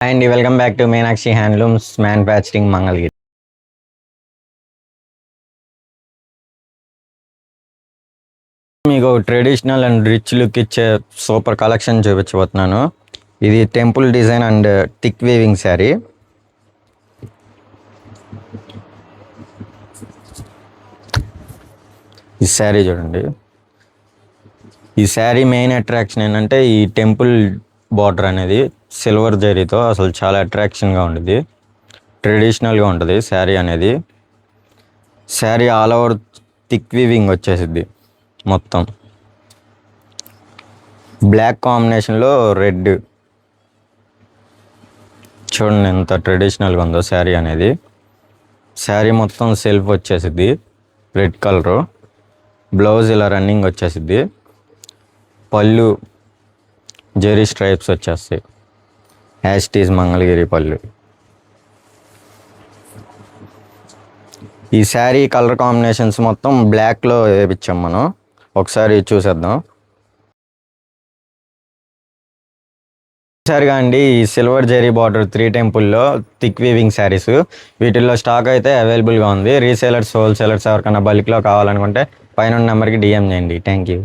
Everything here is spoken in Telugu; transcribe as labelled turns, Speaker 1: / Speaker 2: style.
Speaker 1: And welcome back to Meenakshi handlooms manufacturing Mangalagiri. మీకు ట్రెడిషనల్ అండ్ రిచ్ లుక్ ఇచ్చే సూపర్ కలెక్షన్ చూపించబోతున్నాను. ఇది temple design and thick weaving sari. ఈ శారీ చూడండి. ఈ శారీ మెయిన్ అట్రాక్షన్ ఏంటంటే ఈ టెంపుల్ బార్డర్ అనేది సిల్వర్ జరీతో అసలు చాలా అట్రాక్షన్గా ఉంటుంది. ట్రెడిషనల్గా ఉంటుంది శారీ అనేది. Sari all over thick weaving వచ్చేసిద్ది. మొత్తం బ్లాక్ కాంబినేషన్లో రెడ్. చూడండి ఎంత ట్రెడిషనల్గా ఉందో శారీ అనేది. శారీ మొత్తం సెల్ఫ్ వచ్చేసిద్ది రెడ్ కలరు. బ్లౌజ్ ఇలా రన్నింగ్ వచ్చేసిద్ది. పళ్ళు జెరీ స్ట్రైప్స్ వచ్చేస్తాయి. యాస్టీస్ మంగళగిరి పళ్ళు. ఈ శారీ కలర్ కాంబినేషన్స్ మొత్తం బ్లాక్లో వేయించాం మనం. ఒకసారి చూసేద్దాం. సరిగా అండి, ఈ సిల్వర్ జెరీ బార్డర్ 3 టెంపుల్లో థిక్ వీవింగ్ శారీస్ వీటిల్లో స్టాక్ అయితే అవైలబుల్గా ఉంది. రీసేలర్స్, హోల్సేలర్స్ ఎవరికైనా బల్క్లో కావాలనుకుంటే పైన నెంబర్కి డిఎం చేయండి. Thank you.